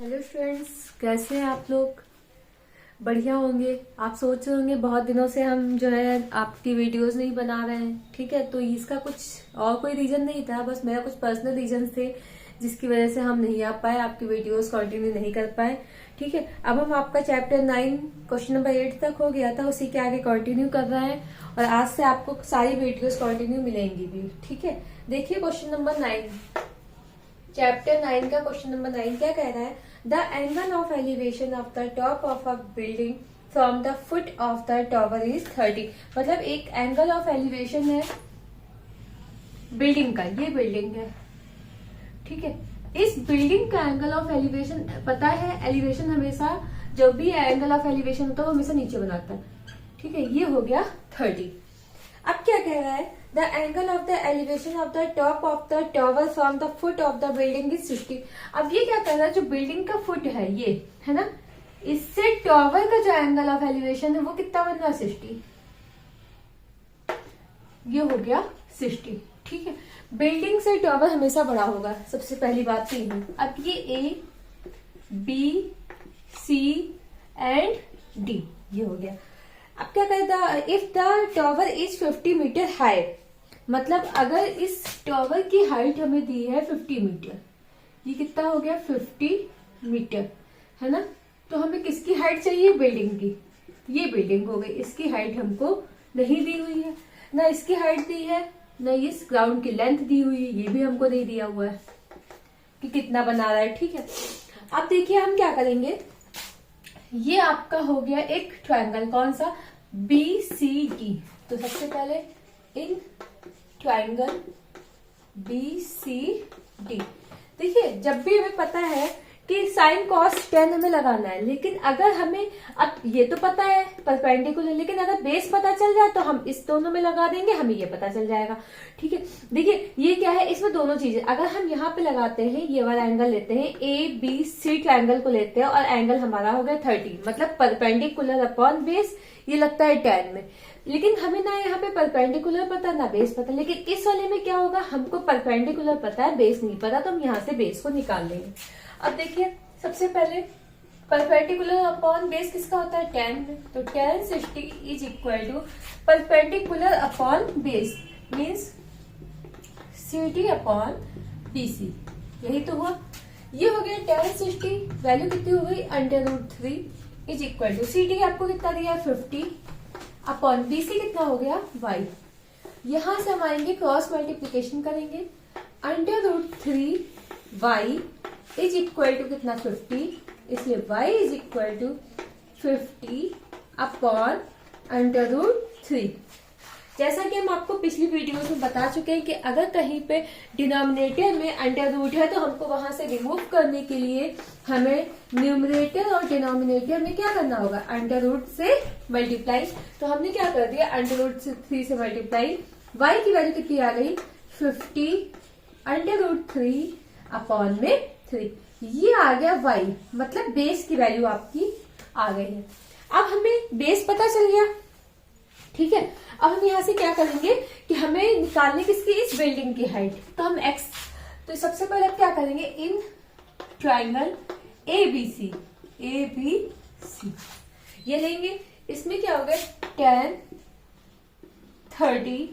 Hello friends, कैसे हैं आप लोग। बढ़िया होंगे। आप सोच रहे होंगे बहुत दिनों से हम जो है आपकी वीडियोस नहीं बना रहे हैं। ठीक है, तो इसका कुछ और कोई रीजन नहीं था, बस मेरा कुछ पर्सनल रीजन थे जिसकी वजह से हम नहीं आ पाए, आपकी वीडियोस कंटिन्यू नहीं कर पाए। ठीक है, अब हम आपका चैप्टर 9 क्वेश्चन नंबर 8 तक हो गया था, उसी के आगे कंटिन्यू कर रहे हैं और आज से आपको सारी वीडियोस कंटिन्यू मिलेंगी भी। ठीक है, देखिए क्वेश्चन नंबर 9, चैप्टर 9 का क्वेश्चन नंबर 9 क्या कह रहा है। The angle of elevation of the top of a building from the foot of the tower is 30। मतलब एक एंगल ऑफ एलिवेशन है बिल्डिंग का, ये बिल्डिंग है। ठीक है, इस बिल्डिंग का एंगल ऑफ एलिवेशन पता है, एलिवेशन हमेशा जो भी एंगल ऑफ एलिवेशन होता है वो हमेशा नीचे बनाता है। ठीक है, ये हो गया 30। अब क्या कह रहा है, the angle of the elevation of the top of the tower from the foot of the building is 60। अब ये क्या कर रहा है, जो बिल्डिंग का फुट है ये है ना, इससे टॉवर का जो एंगल ऑफ एलिवेशन है वो कितना बन रहा है, 60। ये हो गया 60। ठीक है, बिल्डिंग से टॉवर हमेशा बड़ा होगा, सबसे पहली बात तो ये। अब ये A B C and D ये हो गया। अब क्या कहता, if the tower is 50 metre high, मतलब अगर इस टॉवर की हाइट हमें दी है 50 मीटर, ये कितना हो गया 50 मीटर है ना, तो हमें किसकी हाइट चाहिए, बिल्डिंग की। ये बिल्डिंग हो गई, इसकी हाइट हमको नहीं दी हुई है, ना इसकी हाइट दी है, ना इस ग्राउंड की लेंथ दी हुई है, ये भी हमको नहीं दिया हुआ है कि कितना बना रहा है। ठीक है, अब देखिए हम क्या करेंगे, ये आपका हो गया एक ट्रायंगल, कौन सा, बी सी डी। तो सबसे पहले in triangle B C D, देखिए जब भी हमें पता है कि साइन कॉस tan हमें लगाना है, लेकिन अगर हमें अब ये तो पता है परपेंडिकुलर, लेकिन अगर बेस पता चल जाए तो हम इस दोनों में लगा देंगे, हमें ये पता चल जाएगा। ठीक है, देखिए ये क्या है, इसमें दोनों चीजें, अगर हम यहाँ पे लगाते हैं, ये वाला एंगल लेते हैं, ए बी सी ट्रायंगल को लेते हैं और एंगल हमारा हो गया 30, मतलब परपेंडिकुलर अपॉन बेस, ये लगता है tan में। लेकिन हमें ना यहाँ पे परपेंडिकुलर पता ना बेस पता, लेकिन इस वाले में क्या होगा, हमको परपेंडिकुलर पता है, बेस नहीं पता, तो हम यहाँ से बेस को निकाल लेंगे। अब देखिए सबसे पहले परपेंडिकुलर अपॉन बेस किसका होता है, tan में, तो tan 60 is equal to perpendicular upon base means CD upon BC, यही तो हुआ। ये हो गया tan 60, वैल्यू कितनी हो गई, √3 इज इक्वल टू CD आपको कितना दिया 50 अपॉन BC कितना हो गया y। यहां से हम आएंगे क्रॉस मल्टीप्लीकेशन करेंगे, √3y इज इक्वल टू कितना 50, इसलिए y is equal to 50 upon √3। जैसा कि हम आपको पिछली वीडियो में बता चुके हैं कि अगर कहीं पे डिनोमिनेटर में अंडर रूट है तो हमको वहां से रिमूव करने के लिए हमें न्यूमरेटर और डिनोमिनेटर में क्या करना होगा, अंडर रूट से मल्टीप्लाई। तो हमने क्या कर दिया, √3 से मल्टीप्लाई, y की वैल्यू कितनी आ गई 50 √3 अपॉन में 3, ये आ गया y, मतलब बेस की वैल्यू आपकी आ गई है। अब हमें बेस पता चल गया। ठीक है, अब हम यहाँ से क्या करेंगे कि हमें निकालने किसकी, इस बिल्डिंग की हाइट, तो हम x, तो सबसे पहले क्या करेंगे, इन ट्रायंगल ABC ये लेंगे, इसमें क्या हो गया tan 30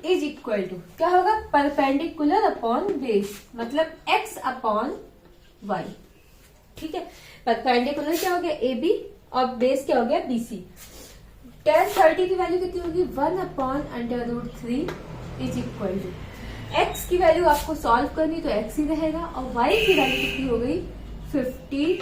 इज इक्वल टू क्या होगा, परपेंडिकुलर अपॉन बेस, मतलब x अपॉन y। ठीक है, परपेंडिकुलर क्या हो गया AB और बेस क्या हो गया BC। tan 30 की वैल्यू कितनी होगी, 1 upon √3 is equal to, x की वैल्यू आपको सॉल्व करनी तो x ही रहेगा, और y की वैल्यू कितनी हो गई 50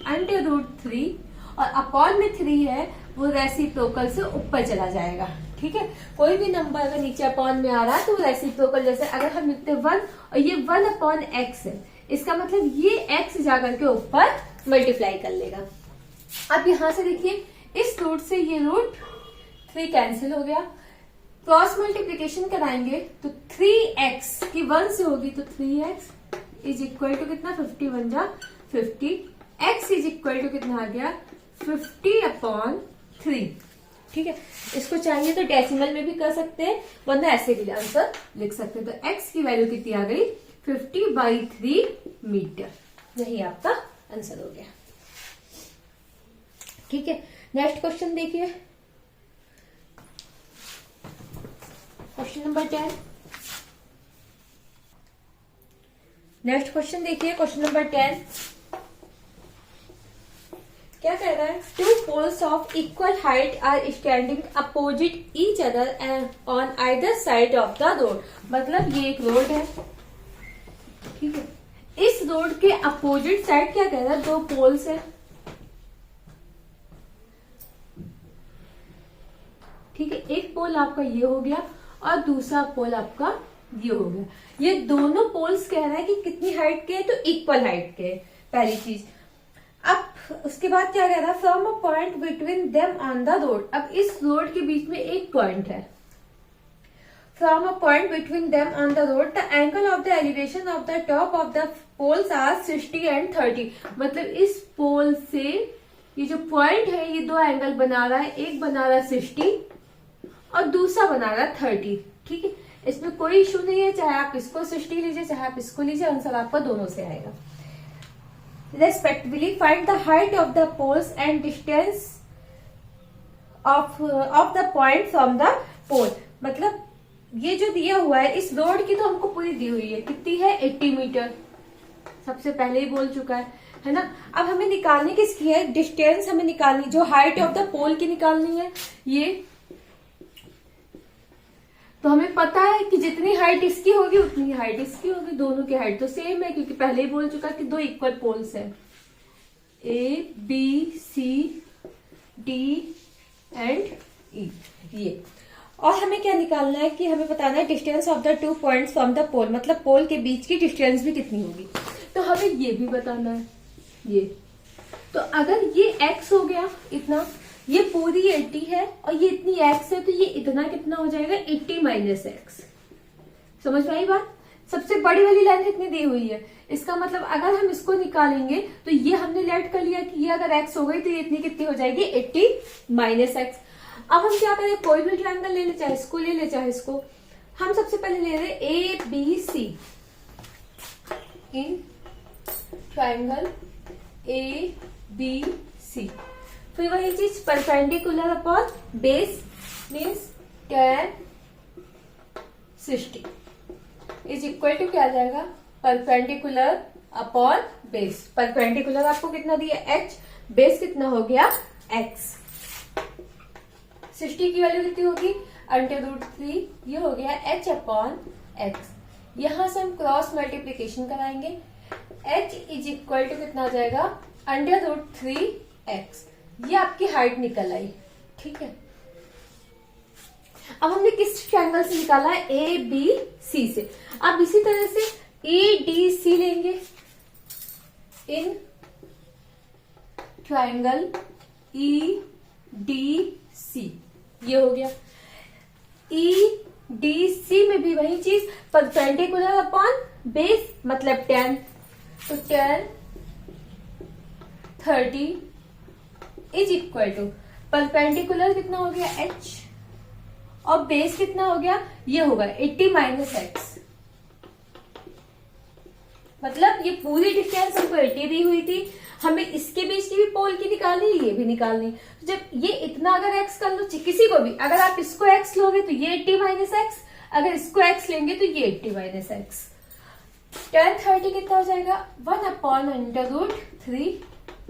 √3, और अपॉन में 3 है वो रेसिप्रोकल से ऊपर चला जाएगा। ठीक है, कोई भी नंबर अगर नीचे अपॉन में आ रहा है तो रेसिप्रोकल, जैसे अगर हम लिखते 1 और ये 1 अपॉन x है, इसका मतलब ये x जाकर के ऊपर मल्टीप्लाई कर लेगा। अब यहां से देखिए इस रूट से ये √3 कैंसिल हो गया, क्रॉस मल्टीप्लीकेशन कराएंगे तो 3x की 1 से होगी तो 3x इज इक्वल टू कितना 51 जा 50, x इज इक्वल टू कितना आ गया 50 अपॉन 3। ठीक है, इसको चाहिए तो डेसिमल में भी कर सकते हैं, वरना ऐसे भी आंसर लिख सकते हैं। तो x की वैल्यू कितनी आ गई 50/3 मीटर। यही आपका आंसर हो गया। ठीक है, नेक्स्ट क्वेश्चन देखिए, क्वेश्चन नंबर 10। नेक्स्ट क्वेश्चन देखिए, क्वेश्चन नंबर 10 क्या कह रहा है? Two poles of equal height are standing opposite each other on either side of the road. मतलब ये एक रोड है, ठीक है, इस रोड के अपोजिट साइड क्या कह रहा है? दो पोल्स है, ठीक है, एक पोल आपका ये हो गया और दूसरा पोल आपका ये हो गया। ये दोनों पोल्स कह रहा है कि कितनी हाइट के हैं? तो इक्वल हाइट के, पहली चीज। अब उसके बाद क्या कह रहा है? From a point between them on the road. अब इस रोड के बीच में एक पॉइंट है। From a point between them on the road the angle of the elevation of the top of the poles are 60 and 30। मतलब इस पोल से ये जो पॉइंट है ये दो एंगल बना रहा है, एक बना रहा है 60 और दूसरा बना रहा है 30। ठीक है, इसमें कोई इशू नहीं है, चाहे आप इसको 60 लीजिए चाहे आप इसको लीजिए, आंसर आपका दोनों से आएगा। Respectively, find the height of the poles and distance of the point from the pole। मतलब ये जो दिया हुआ है, इस रोड की तो हमको पूरी दी हुई है, कितनी है? 80 मीटर, सबसे पहले ही बोल चुका है ना। अब हमें निकालनी किसकी है? डिस्टेंस हमें निकालनी, जो हाइट ऑफ द पोल की निकालनी है ये। तो हमें पता है कि जितनी हाइट इसकी होगी उतनी हाइट इसकी होगी, दोनों की हाइट तो सेम है क्योंकि पहले ही बोल चुका कि दो इक्वल पोल्स है, A B C D and E ये। और हमें क्या निकालना है कि हमें बताना है distance of the 2 points from the pole, मतलब पोल के बीच की डिस्टेंस भी कितनी होगी। तो हमें ये भी बताना है ये। तो अगर ये x हो गया इतना, ये पूरी 80 है और ये इतनी x है, तो ये इतना कितना हो जाएगा? 80 माइनस एक्स। समझ में आई बात? सबसे बड़ी वाली लाइन कितनी दी हुई है, इसका मतलब अगर हम इसको निकालेंगे तो ये हमने लेट कर लिया कि ये अगर x हो गई तो ये इतनी कितनी हो जाएगी? 80 माइनस एक्स। अब हम क्या करें? कोई भी ट्रायंगल ले ले, चाहे इसको ले ले चाहे इसको। हम सबसे पहले ले रहे A B C. In triangle A B C, फिर वही चीज perpendicular upon base means tan 60 is equal to क्या आ जाएगा? Perpendicular upon base. परपेंडिकुलर आपको कितना दिया? h, बेस कितना हो गया? x। 60 की वैल्यू कितनी होगी? √3, ये हो गया h अपॉन x। यहां से हम क्रॉस मल्टीप्लीकेशन कराएंगे, h इज इक्वल टू कितना आ जाएगा? √3x। ये आपकी हाइट निकल आई, ठीक है। अब हमने किस ट्रायंगल से निकाला है? ए बी सी से। अब इसी तरह से ए डी सी लेंगे। In triangle E D C, ये हो गया। ई डी सी में भी वही चीज, परपेंडिकुलर अपॉन बेस मतलब tan। तो tan 30 is equal to perpendicular कितना हो गया? h और बेस कितना हो गया? ये होगा 80 माइनस एक्स। मतलब ये पूरी डिस्टेंस हमको 80 दी हुई थी, हमें इसके बीच की भी पोल की निकालनी, ये भी निकालनी। तो जब ये इतना अगर x कर लो, किसी को भी अगर आप इसको x लोगे तो ये 80 माइनस एक्स, अगर इसको x लेंगे तो ये 80 माइनस एक्स। tan 30 कितना हो जाएगा? 1 upon √3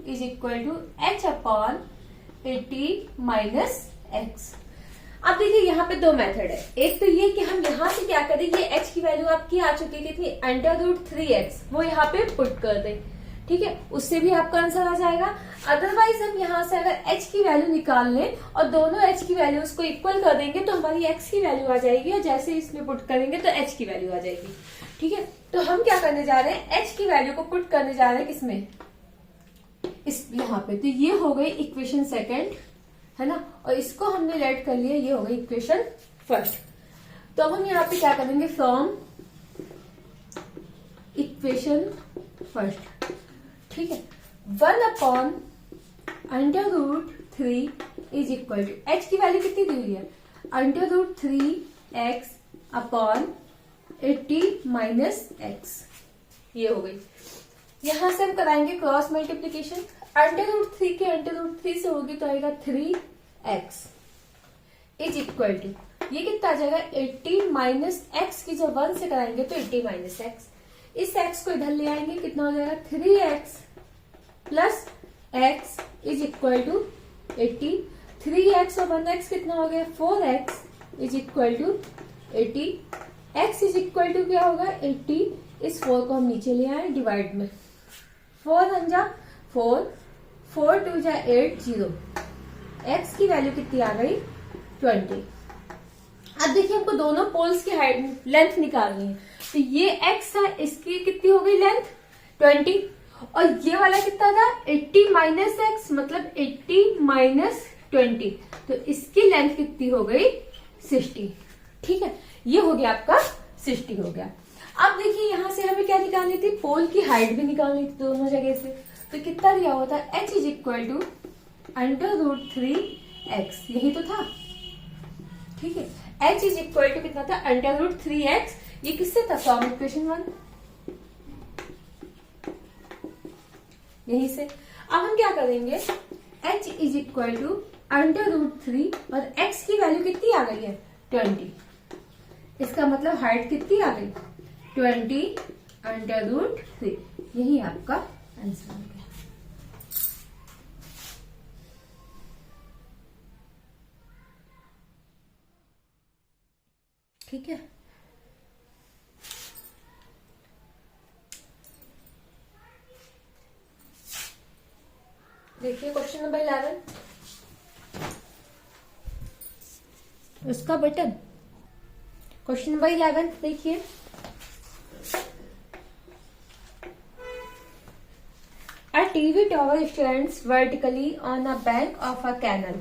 is equal to h upon 80 minus X. अब देखिए यहाँ पे दो मेथड है। एक तो ये कि हम यहाँ से क्या करें, ये h की वैल्यू आपकी आ चुकी है कितनी? √3x, वो यहाँ पे पुट कर दें, ठीक है, उससे भी आपका आंसर आ जाएगा। अदरवाइज हम यहाँ से अगर h की वैल्यू निकाल लें और दोनों h की वैल्यूज को इक्वल कर देंगे तो हमारी x की वैल्यू आ जाएगी और जैसे इसमें पुट करेंगे तो h की वैल्यू आ जाएगी, ठीक है। तो हम क्या करने जा रहे हैं? h की वैल्यू को पुट करने जा रहे हैं किसमें? इस यहाँ पे। तो ये हो गई इक्वेशन सेकेंड, है ना, और इसको हमने लेट कर लिया, ये हो गई इक्वेशन फर्स्ट। तो अब हम यहाँ पे क्या करेंगे? फ्रॉम इक्वेशन फर्स्ट, ठीक है, 1 upon √3 is equal to h की वैल्यू कितनी दी हुई है? √3x अपॉन 80 माइनस एक्स, ये हो गई। यहां से हम कराएंगे क्रॉस मल्टीप्लीकेशन। √3 के √3 से होगी तो आएगा 3x इज इक्वल टू, ये कितना आ जाएगा 80 माइनस एक्स की जब 1 से कराएंगे तो 80 माइनस एक्स, इस x को इधर ले आएंगे, कितना हो जाएगा 3x plus x is equal to 80। 3x और 1x कितना हो गया 4x is equal to 80। x is equal to क्या होगा 80, इस 4 को हम नीचे ले आए डिवाइड में, 4 1 जा 4, 4 2 जा 8 0, x की वैल्यू कितनी आ गई 20। अब देखिए हमको दोनों पोल्स की हाइट लेंथ निकालनी है, तो ये x है, इसकी कितनी हो गई लेंथ 20, और ये वाला कितना था 80 माइनस एक्स मतलब 80 माइनस 20, तो इसकी लेंथ कितनी हो गई 60। ठीक है, ये हो गया आपका 60 हो गया। अब देखिए यहां से हमें क्या निकालनी थी, पोल की हाइट भी निकालनी थी दोनों जगह से, तो कितना दिया हुआ था h is equal to √3x, यही तो था। ठीक है, h इज इक्वल टू कितना था √3x, ये किससे था फ्रॉम इक्वेशन 1, यही से। अब हम क्या करेंगे, h इज इक्वल टू √3 और x की वैल्यू कितनी आ गई है 20, इसका मतलब हाइट कितनी आ गई 20 √3, यही आपका आंसर हो गया। ठीक है, देखिए क्वेश्चन नंबर 11, उसका बटन। क्वेश्चन नंबर 11 देखिए, a TV tower stands vertically on a bank of a canal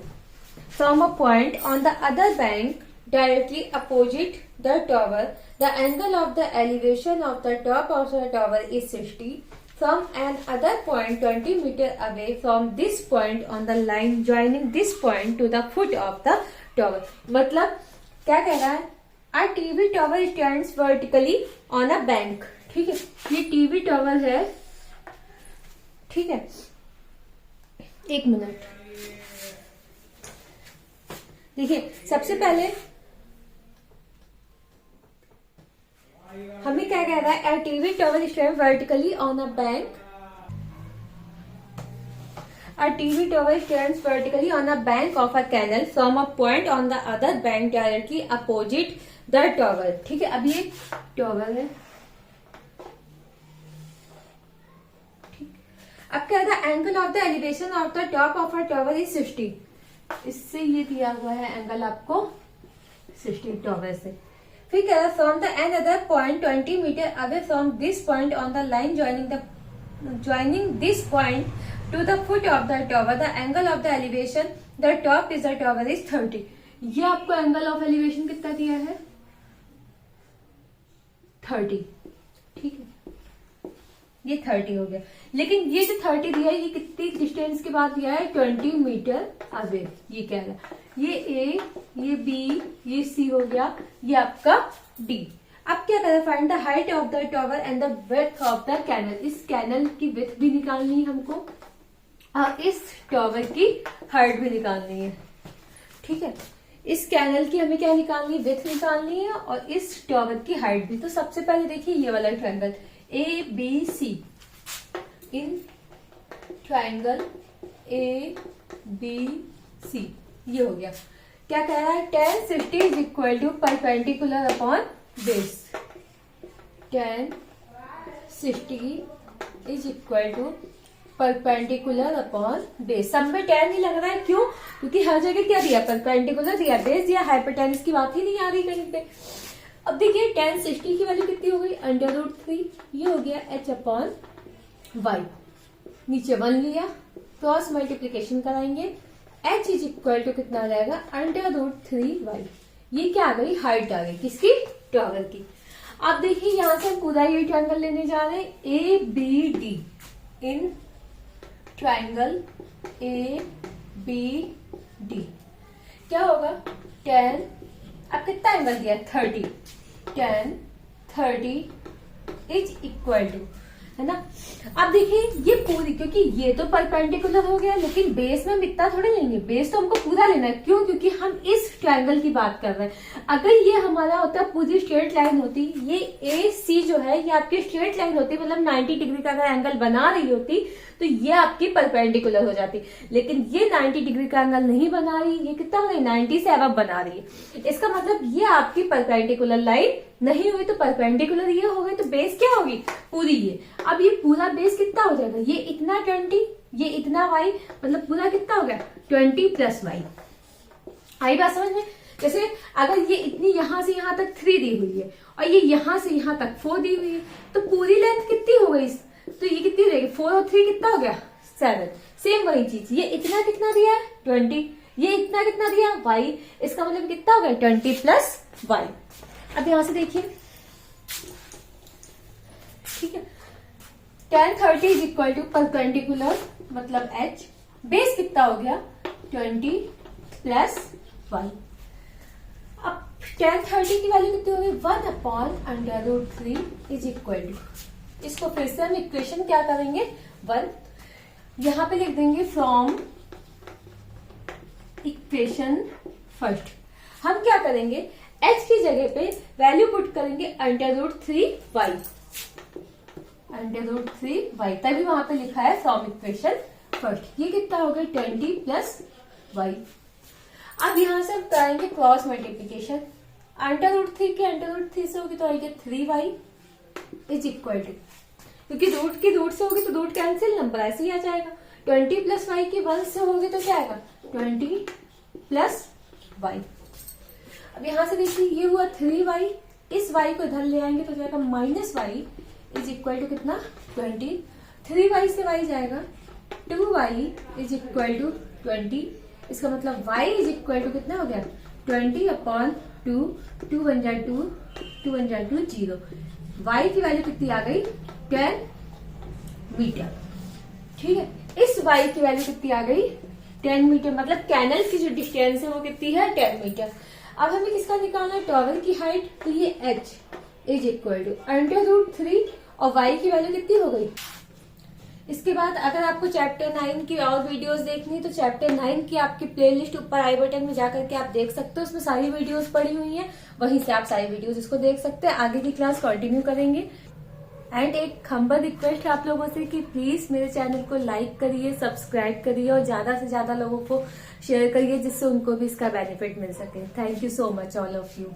from a point on the other bank directly opposite the tower. The angle of the elevation of the top of the tower is 60 from another point 20 meter away from this point on the line joining this point to the foot of the tower. मतलब क्या कह रहा है, a TV tower stands vertically on a bank। ठीक है, ये TV tower है। ठीक है, एक मिनट, देखिए सबसे पहले हमें क्या कह रहा है, a TV tower stands vertically on a bank, a TV tower stands vertically on a bank of a canal from a point on the other bank directly opposite the tower। ठीक है, अब ये टावर है। अब क्या था, angle of the elevation of the top of a tower is 60, इससे ये दिया हुआ है एंगल आपको 60 टावर से। फिर क्या है, from the and other point 20 metre away from this point on the line joining this point to the foot of the tower, the angle of the elevation the top is the tower is 30। ये आपको angle of elevation कितना दिया है 30। ठीक है, ये 30 हो गया, लेकिन ये जो 30 दिया है ये कितनी डिस्टेंस के बाद दिया है 20 मीटर अवे। ये कह रहा है ये ए, ये बी, ये सी हो गया, ये आपका डी। अब क्या करें, find the height of the tower and the width of the canal. इस कैनल की विड्थ भी निकालनी है हमको और इस टावर की हाइट भी निकालनी है। ठीक है, इस कैनल की हमें क्या निकालनी है, विड्थ निकालनी है और इस टावर की हाइट भी। तो सबसे पहले देखिए ये वाला triangle A B C, in triangle A B C, ये हो गया। क्या कह रहा है, tan 60 is equal to perpendicular upon base. tan 60 is equal to perpendicular upon base. सब में tan नहीं लग रहा है, क्यों, क्योंकि हर जगह क्या दिया, परपेंडिकुलर दिया, बेस दिया, हाइपोटेनस की बात ही नहीं आ रही कहीं पे। अब देखिए tan 60 की वैल्यू कितनी हो गई √3, ये हो गया h अपॉन y, नीचे 1 लिया, क्रॉस मल्टीप्लीकेशन कराएंगे, h इज इक्वल टू कितना आ जाएगा √3y। ये क्या आ गई, हाइट आ गई, किसकी, टावर की। अब देखिए यहां से पूरा ये ट्रायंगल लेने जा रहे हैं A B D, in triangle A B D क्या होगा, tan, अब कितना एंगल दिया 30, tan 30 इज इक्वल टू, है ना। अब देखिए ये पूरी, क्योंकि ये तो परपेंडिकुलर हो गया, लेकिन बेस में हम इतना थोड़े लेंगे, बेस तो हमको पूरा लेना है। क्यों? क्योंकि हम इस ट्रायंगल की बात कर रहे हैं। अगर ये हमारा होता पूरी स्ट्रेट लाइन होती, ये ए सी जो है ये आपकी स्ट्रेट लाइन होती, मतलब 90 डिग्री का अगर एंगल बना रही होती तो ये आपकी परपेंडिकुलर हो जाती, लेकिन ये 90 डिग्री का एंगल नहीं बना रही, ये कितना हो रही है 90 से अब बना रही है। इसका मतलब ये आपकी परपेंडिकुलर लाइन नहीं हुई, तो परपेंडिकुलर ये हो गई, तो बेस क्या होगी? पूरी ये। अब ये पूरा बेस कितना हो जाएगा? ये इतना 20, ये इतना y, मतलब पूरा कितना हो गया 20 प्लस y। आई बात समझ में? जैसे अगर ये इतनी यहां से यहां तक 3 दी हुई है और ये यहां से यहां तक 4 दी हुई है, तो पूरी लेंथ कितनी हो गई? तो ये कितनी हो जाएगी? 4 और 3 कितना हो गया? 7। सेम वही चीज, ये इतना कितना दिया है 20, ये इतना कितना दिया y, इसका मतलब कितना हो गया 20 प्लस y। अब यहां से देखिए, ठीक है, tan 30 is equal to perpendicular मतलब h, बेस कितना हो गया 20 प्लस y। अब tan 30 की वैल्यू कितनी होगी 1/√3 इज इक्वल टू, इसको फिर से हम इक्वेशन क्या करेंगे 1, यहां पे लिख देंगे फ्रॉम इक्वेशन फर्स्ट। हम क्या करेंगे h की जगह पे वैल्यू पुट करेंगे √3y, √3y, तभी वहां पे लिखा है फ्रॉम इक्वेशन फर्स्ट। ये कितना हो गया 20 प्लस y। अब यहां से हम करेंगे क्रॉस मल्टीप्लीकेशन, √3 के √3 से होगी तो आएगा 3y इज इक्वल टू, क्योंकि रूट की रूट से होगी तो रूट कैंसिल, नंबर ऐसे ही आ जाएगा। 20 प्लस y की 1 से होगी तो क्या आएगा 20 प्लस y। अब यहां से देखिए ये हुआ 3y, इस y को इधर ले आएंगे तो जाएगा -y इज इक्वल टू कितना 20, 3y से y जाएगा 2y इज इक्वल टू 20, इसका मतलब y इज इक्वल टू कितना हो गया 20/2, 2 बन जाए 2, 2 बन जाए 2, 0। y की वैल्यू कितनी आ गई 10 मीटर, ठीक है। इस y की वैल्यू कितनी आ गई 10 मीटर, मतलब कैनल की जो डिस्टेंस है वो कितनी है 10 मीटर। अब हमें किसका निकालना है टॉवर की हाइट, तो ये h इज इक्वल टू √3 और y की वैल्यू कितनी हो गई। इसके बाद अगर आपको चैप्टर 9 की और वीडियोस देखनी है तो चैप्टर 9 की आपकी प्लेलिस्ट ऊपर आई बटन में जाकर के आप देख सकते हो, उसमें सारी वीडियोस पड़ी हुई हैं, वहीं से आप सारी वीडियोस इसको देख सकते हैं। आगे की क्लास कंटिन्यू करेंगे। एंड एक हम्बल रिक्वेस्ट है आप लोगों से कि प्लीज मेरे चैनल को लाइक करिए, सब्सक्राइब करिए और ज्यादा से ज्यादा लोगों को शेयर करिए, जिससे उनको भी इसका बेनिफिट मिल सके। Thank you so much all of you.